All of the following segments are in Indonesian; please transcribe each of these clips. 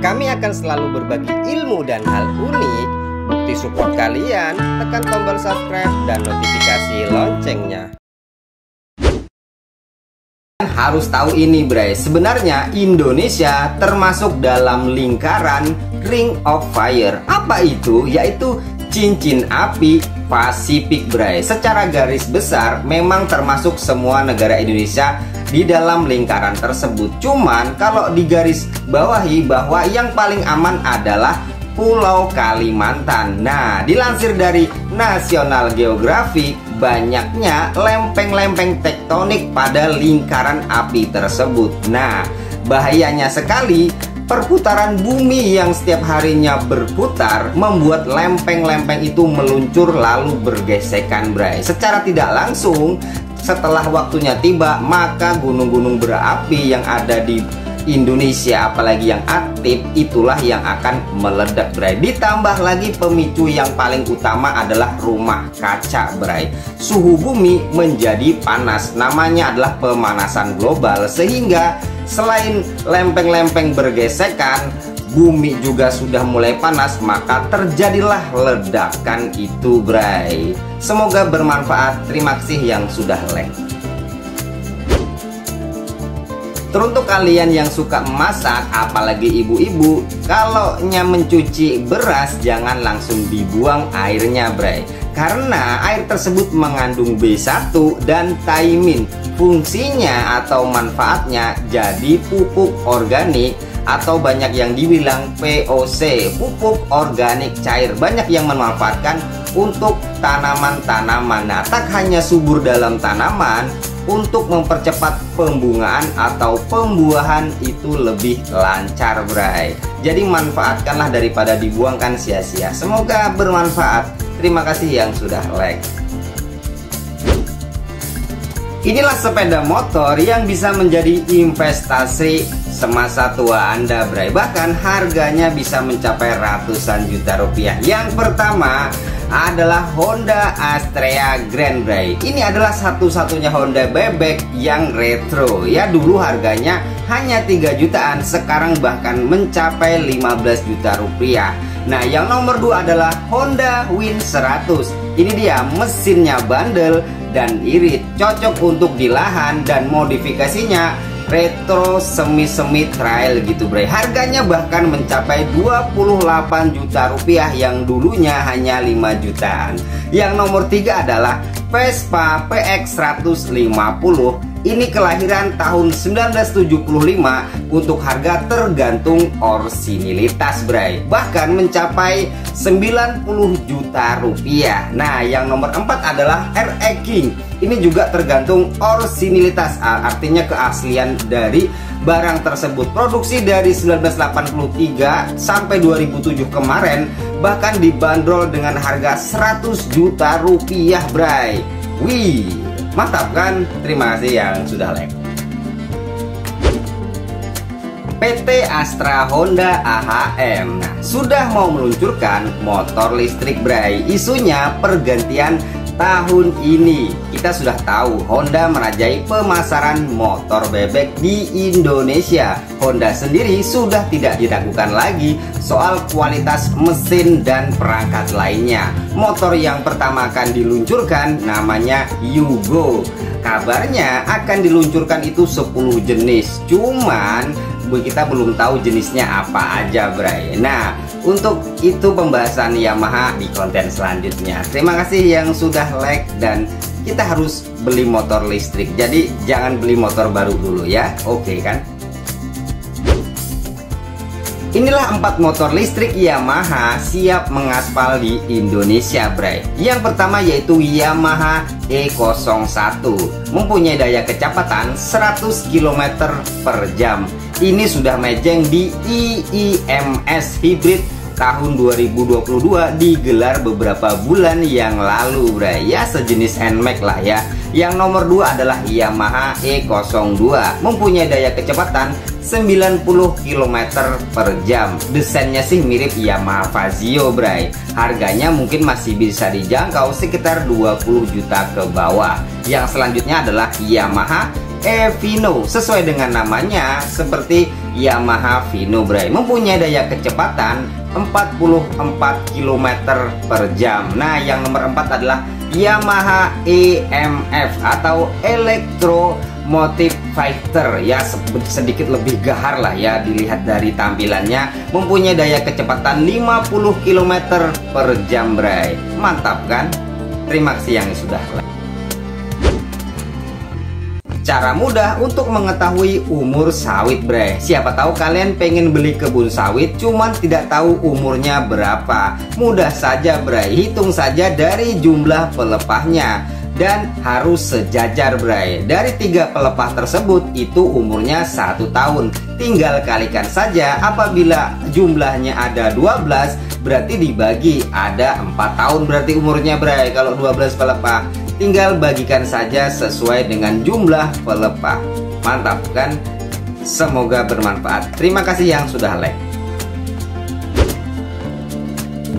Kami akan selalu berbagi ilmu dan hal unik. Bukti support kalian, tekan tombol subscribe dan notifikasi loncengnya. Harus tahu ini, Bray. Sebenarnya Indonesia termasuk dalam lingkaran Ring of Fire. Apa itu? Yaitu cincin api Pasifik, Bray. Secara garis besar memang termasuk semua negara Indonesia di dalam lingkaran tersebut. Cuman kalau digaris bawahi bahwa yang paling aman adalah Pulau Kalimantan. Nah, dilansir dari National Geographic, banyaknya lempeng-lempeng tektonik pada lingkaran api tersebut. Nah, bahayanya sekali, perputaran bumi yang setiap harinya berputar membuat lempeng-lempeng itu meluncur lalu bergesekan, Bray. Secara tidak langsung, setelah waktunya tiba, maka gunung-gunung berapi yang ada di Indonesia, apalagi yang aktif, itulah yang akan meledak, Bray. Ditambah lagi pemicu yang paling utama adalah rumah kaca, Bray. Suhu bumi menjadi panas, namanya adalah pemanasan global, sehingga selain lempeng-lempeng bergesekan, bumi juga sudah mulai panas, maka terjadilah ledakan itu, Bray. Semoga bermanfaat. Terima kasih yang sudah like. Teruntuk kalian yang suka memasak, apalagi ibu-ibu, kalau mencuci beras jangan langsung dibuang airnya, Bray. Karena air tersebut mengandung B1 dan thiomin. Fungsinya atau manfaatnya jadi pupuk organik, atau banyak yang dibilang POC, pupuk organik cair. Banyak yang memanfaatkan untuk tanaman-tanaman. Nah, tak hanya subur dalam tanaman, untuk mempercepat pembungaan atau pembuahan itu lebih lancar, Bray. Jadi manfaatkanlah daripada dibuangkan sia-sia. Semoga bermanfaat. Terima kasih yang sudah like. Inilah sepeda motor yang bisa menjadi investasi semasa tua Anda, Bray. Bahkan harganya bisa mencapai ratusan juta rupiah. Yang pertama adalah Honda Astrea Grand, Bray. Ini adalah satu-satunya Honda bebek yang retro. Ya, dulu harganya hanya 3 jutaan, sekarang bahkan mencapai 15 juta rupiah. Nah, yang nomor 2 adalah Honda Win 100. Ini dia, mesinnya bandel dan irit, cocok untuk di lahan, dan modifikasinya retro semi trail gitu, Bray. Harganya bahkan mencapai 28 juta rupiah yang dulunya hanya 5 jutaan. Yang nomor 3 adalah Vespa PX 150. Ini kelahiran tahun 1975. Untuk harga tergantung orisinilitas, Bray, bahkan mencapai 90 juta rupiah. Nah, yang nomor 4 adalah RE King. Ini juga tergantung orisinilitas, artinya keaslian dari barang tersebut. Produksi dari 1983 sampai 2007 kemarin, bahkan dibanderol dengan harga 100 juta rupiah, Bray. Wih, mantap kan? Terima kasih yang sudah like. PT Astra Honda AHM sudah mau meluncurkan motor listrik, Bray. Isunya pergantian tahun ini. Kita sudah tahu Honda merajai pemasaran motor bebek di Indonesia. Honda sendiri sudah tidak diragukan lagi soal kualitas mesin dan perangkat lainnya. Motor yang pertama akan diluncurkan namanya Yugo. Kabarnya akan diluncurkan itu 10 jenis. Cuman kita belum tahu jenisnya apa aja, Bray. Nah, untuk itu pembahasan Yamaha di konten selanjutnya. Terima kasih yang sudah like, dan kita harus beli motor listrik. Jadi jangan beli motor baru dulu ya. Oke kan? Inilah 4 motor listrik Yamaha siap mengaspal di Indonesia, Bray. Yang pertama yaitu Yamaha E01. Mempunyai daya kecepatan 100 km per jam. Ini sudah mejeng di IIMS Hybrid tahun 2022, digelar beberapa bulan yang lalu, Bray. Ya, sejenis NMAX lah ya. Yang nomor 2 adalah Yamaha E02. Mempunyai daya kecepatan 90 km per jam. Desainnya sih mirip Yamaha Fazio, Bray. Harganya mungkin masih bisa dijangkau sekitar 20 juta ke bawah. Yang selanjutnya adalah Yamaha Evino. Sesuai dengan namanya, seperti Yamaha Vino Bray, mempunyai daya kecepatan 44 km per jam. Nah, yang nomor 4 adalah Yamaha EMF atau Electromotive Fighter, ya sedikit lebih gahar lah ya dilihat dari tampilannya, mempunyai daya kecepatan 50 km per jam Bray. Mantap kan? Terima kasih yang sudah like. Cara mudah untuk mengetahui umur sawit Bray. Siapa tahu kalian pengen beli kebun sawit cuman tidak tahu umurnya berapa. Mudah saja Bray, hitung saja dari jumlah pelepahnya dan harus sejajar Bray. Dari 3 pelepah tersebut itu umurnya 1 tahun. Tinggal kalikan saja, apabila jumlahnya ada 12 berarti dibagi ada 4 tahun berarti umurnya Bray. Kalau 12 pelepah, tinggal bagikan saja sesuai dengan jumlah pelepah. Mantap kan? Semoga bermanfaat. Terima kasih yang sudah like.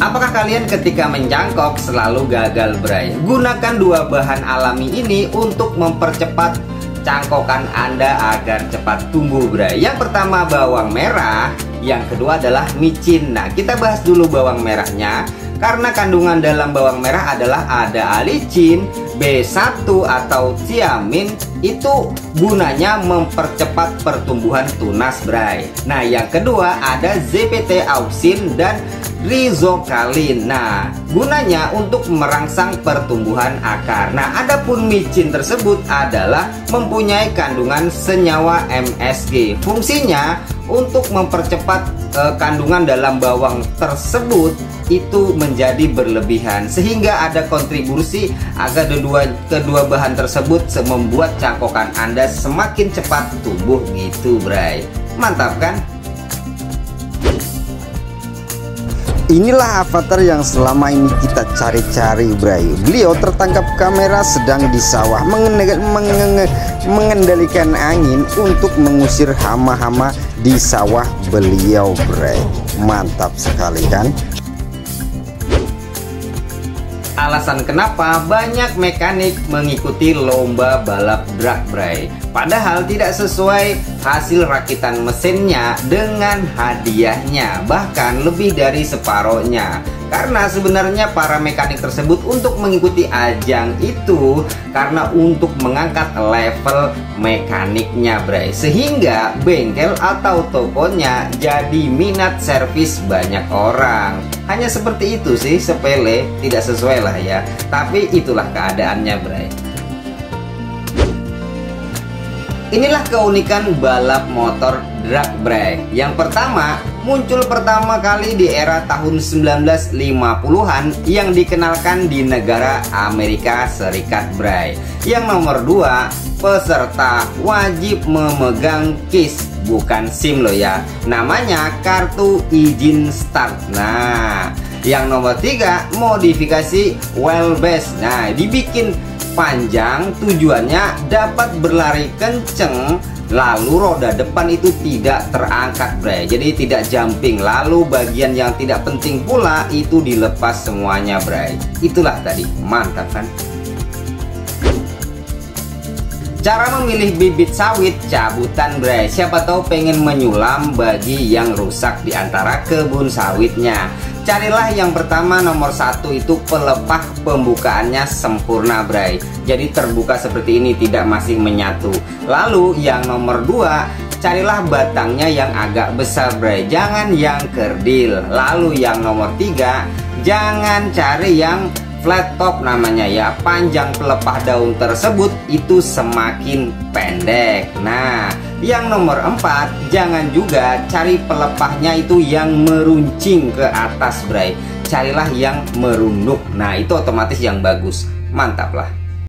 Apakah kalian ketika mencangkok selalu gagal Bray? Gunakan 2 bahan alami ini untuk mempercepat cangkokan Anda agar cepat tumbuh Bray. Yang pertama bawang merah, yang kedua adalah micin. Nah, kita bahas dulu bawang merahnya. Karena kandungan dalam bawang merah adalah ada alicin, B1 atau thiamin, itu gunanya mempercepat pertumbuhan tunas Bray. Nah, yang kedua ada ZPT auxin dan rizokalin. Nah, gunanya untuk merangsang pertumbuhan akar. Nah, adapun micin tersebut adalah mempunyai kandungan senyawa MSG. Fungsinya untuk mempercepat kandungan dalam bawang tersebut itu menjadi berlebihan, sehingga ada kontribusi agar kedua bahan tersebut membuat cangkokan Anda semakin cepat tumbuh gitu Bray. Mantap kan? Inilah avatar yang selama ini kita cari-cari Bray. Beliau tertangkap kamera sedang di sawah mengendalikan angin untuk mengusir hama-hama di sawah beliau Bray. Mantap sekali kan? Alasan kenapa banyak mekanik mengikuti lomba balap drag Bray, padahal tidak sesuai hasil rakitan mesinnya dengan hadiahnya, bahkan lebih dari separohnya. Karena sebenarnya para mekanik tersebut untuk mengikuti ajang itu karena untuk mengangkat level mekaniknya Bray, sehingga bengkel atau tokonya jadi minat servis banyak orang. Hanya seperti itu sih, sepele, tidak sesuai lah ya, tapi itulah keadaannya Bray. Inilah keunikan balap motor drag Bray. Yang pertama, muncul pertama kali di era tahun 1950-an yang dikenalkan di negara Amerika Serikat Bray. Yang nomor 2, peserta wajib memegang KIS, bukan SIM loh ya, namanya kartu izin start. Nah, yang nomor 3, modifikasi wheelbase. Nah, dibikin panjang, tujuannya dapat berlari kenceng, lalu roda depan itu tidak terangkat Bray, jadi tidak jumping. Lalu bagian yang tidak penting pula itu dilepas semuanya Bray. Itulah tadi, mantap kan? Cara memilih bibit sawit cabutan Bray. Siapa tahu pengen menyulam bagi yang rusak di antara kebun sawitnya. Carilah yang pertama, nomor 1 itu pelepah pembukaannya sempurna Bray, jadi terbuka seperti ini, tidak masih menyatu. Lalu yang nomor 2, carilah batangnya yang agak besar Bray, jangan yang kerdil. Lalu yang nomor 3, jangan cari yang flat top namanya ya, panjang pelepah daun tersebut itu semakin pendek. Nah, yang nomor 4, jangan juga cari pelepahnya itu yang meruncing ke atas Bray, carilah yang merunduk. Nah, itu otomatis yang bagus. Mantap lah.